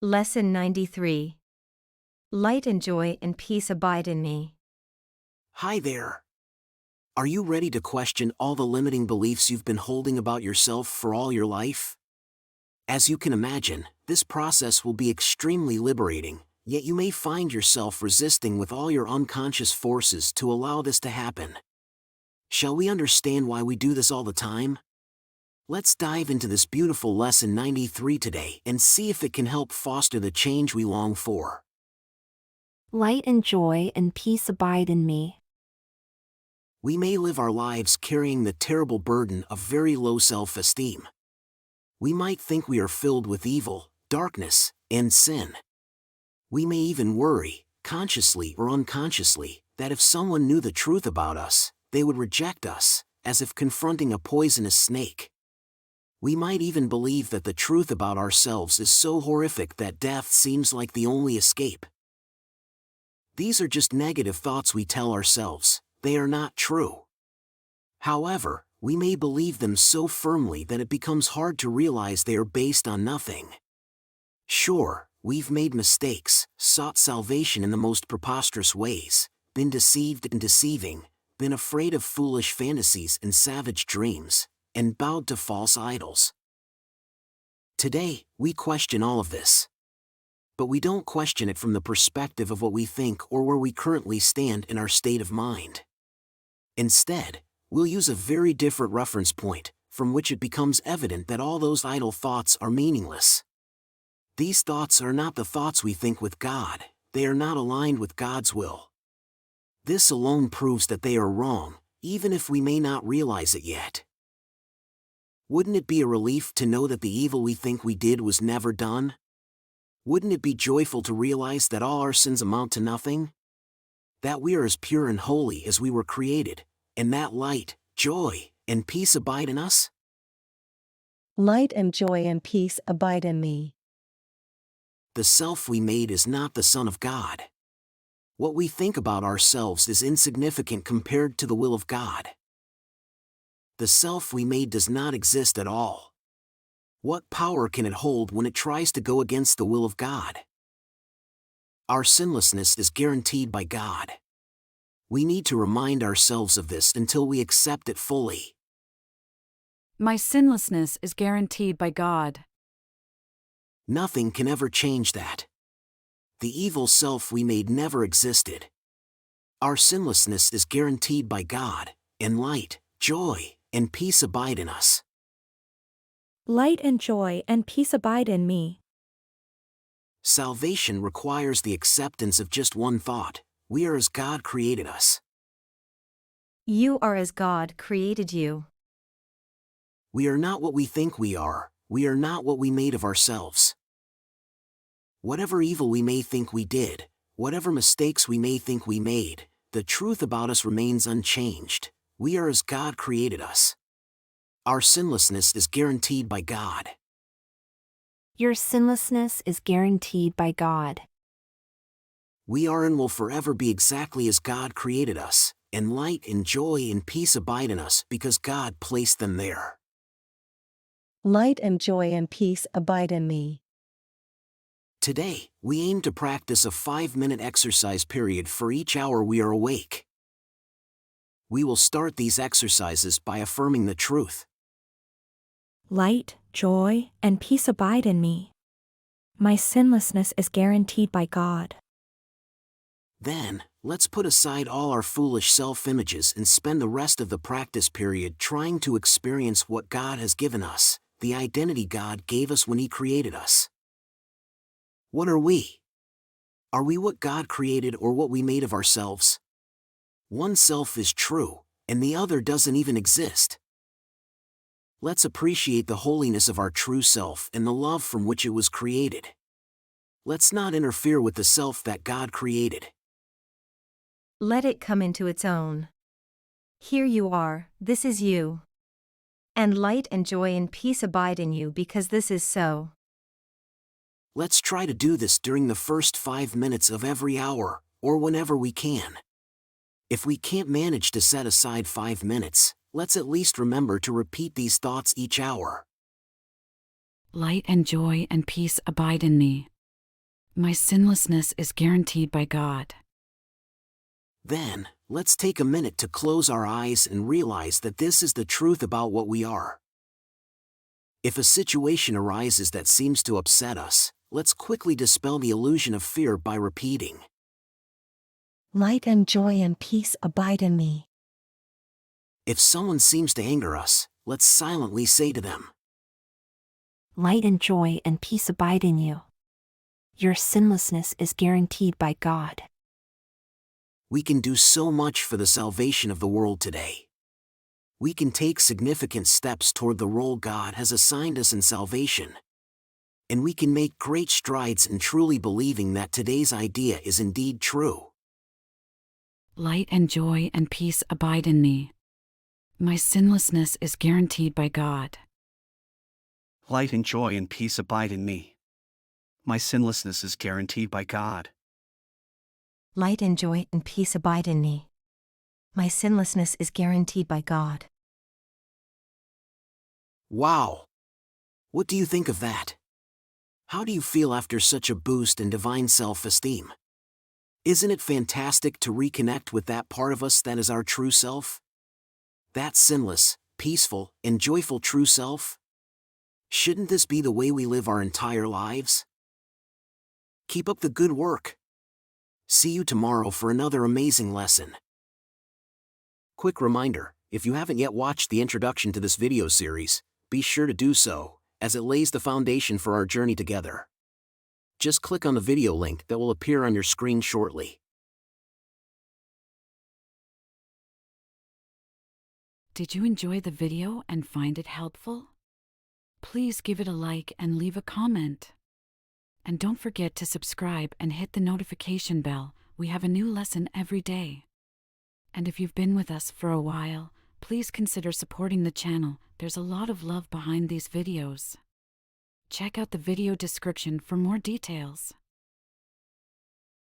Lesson 93. Light and joy and peace abide in me. Hi there. Are you ready to question all the limiting beliefs you've been holding about yourself for all your life? As you can imagine, this process will be extremely liberating, yet you may find yourself resisting with all your unconscious forces to allow this to happen. Shall we understand why we do this all the time? Let's dive into this beautiful Lesson 93 today and see if it can help foster the change we long for. Light and joy and peace abide in me. We may live our lives carrying the terrible burden of very low self-esteem. We might think we are filled with evil, darkness, and sin. We may even worry, consciously or unconsciously, that if someone knew the truth about us, they would reject us, as if confronting a poisonous snake. We might even believe that the truth about ourselves is so horrific that death seems like the only escape. These are just negative thoughts we tell ourselves. They are not true. However, we may believe them so firmly that it becomes hard to realize they are based on nothing. Sure, we've made mistakes, sought salvation in the most preposterous ways, been deceived and deceiving, been afraid of foolish fantasies and savage dreams, and bowed to false idols. Today, we question all of this. But we don't question it from the perspective of what we think or where we currently stand in our state of mind. Instead, we'll use a very different reference point, from which it becomes evident that all those idle thoughts are meaningless. These thoughts are not the thoughts we think with God, they are not aligned with God's will. This alone proves that they are wrong, even if we may not realize it yet. Wouldn't it be a relief to know that the evil we think we did was never done? Wouldn't it be joyful to realize that all our sins amount to nothing? That we are as pure and holy as we were created, and that light, joy, and peace abide in us? Light and joy and peace abide in me. The self we made is not the Son of God. What we think about ourselves is insignificant compared to the will of God. The self we made does not exist at all. What power can it hold when it tries to go against the will of God? Our sinlessness is guaranteed by God. We need to remind ourselves of this until we accept it fully. My sinlessness is guaranteed by God. Nothing can ever change that. The evil self we made never existed. Our sinlessness is guaranteed by God, and light, joy, and peace abide in us. Light and joy and peace abide in me. Salvation requires the acceptance of just one thought: we are as God created us. You are as God created you. We are not what we think we are not what we made of ourselves. Whatever evil we may think we did, whatever mistakes we may think we made, the truth about us remains unchanged. We are as God created us. Our sinlessness is guaranteed by God. Your sinlessness is guaranteed by God. We are and will forever be exactly as God created us, and light and joy and peace abide in us because God placed them there. Light and joy and peace abide in me. Today, we aim to practice a 5-minute exercise period for each hour we are awake. We will start these exercises by affirming the truth. Light, joy, and peace abide in me. My sinlessness is guaranteed by God. Then, let's put aside all our foolish self-images and spend the rest of the practice period trying to experience what God has given us, the identity God gave us when He created us. What are we? Are we what God created or what we made of ourselves? One self is true, and the other doesn't even exist. Let's appreciate the holiness of our true self and the love from which it was created. Let's not interfere with the self that God created. Let it come into its own. Here you are, this is you. And light and joy and peace abide in you because this is so. Let's try to do this during the first 5 minutes of every hour, or whenever we can. If we can't manage to set aside 5 minutes, let's at least remember to repeat these thoughts each hour. Light and joy and peace abide in me. My sinlessness is guaranteed by God. Then, let's take a minute to close our eyes and realize that this is the truth about what we are. If a situation arises that seems to upset us, let's quickly dispel the illusion of fear by repeating, Light and joy and peace abide in me. if someone seems to anger us, let's silently say to them, Light and joy and peace abide in you. Your sinlessness is guaranteed by God. we can do so much for the salvation of the world today. We can take significant steps toward the role God has assigned us in salvation. And we can make great strides in truly believing that today's idea is indeed true. Light and joy and peace abide in me. My sinlessness is guaranteed by God. Light and joy and peace abide in me. My sinlessness is guaranteed by God. Light and joy and peace abide in me. My sinlessness is guaranteed by God. Wow! What do you think of that? How do you feel after such a boost in divine self-esteem? Isn't it fantastic to reconnect with that part of us that is our true self? That sinless, peaceful, and joyful true self? Shouldn't this be the way we live our entire lives? Keep up the good work. See you tomorrow for another amazing lesson. Quick reminder, if you haven't yet watched the introduction to this video series, be sure to do so, as it lays the foundation for our journey together. Just click on the video link that will appear on your screen shortly. Did you enjoy the video and find it helpful? Please give it a like and leave a comment. And don't forget to subscribe and hit the notification bell. We have a new lesson every day. And if you've been with us for a while, please consider supporting the channel. There's a lot of love behind these videos. Check out the video description for more details.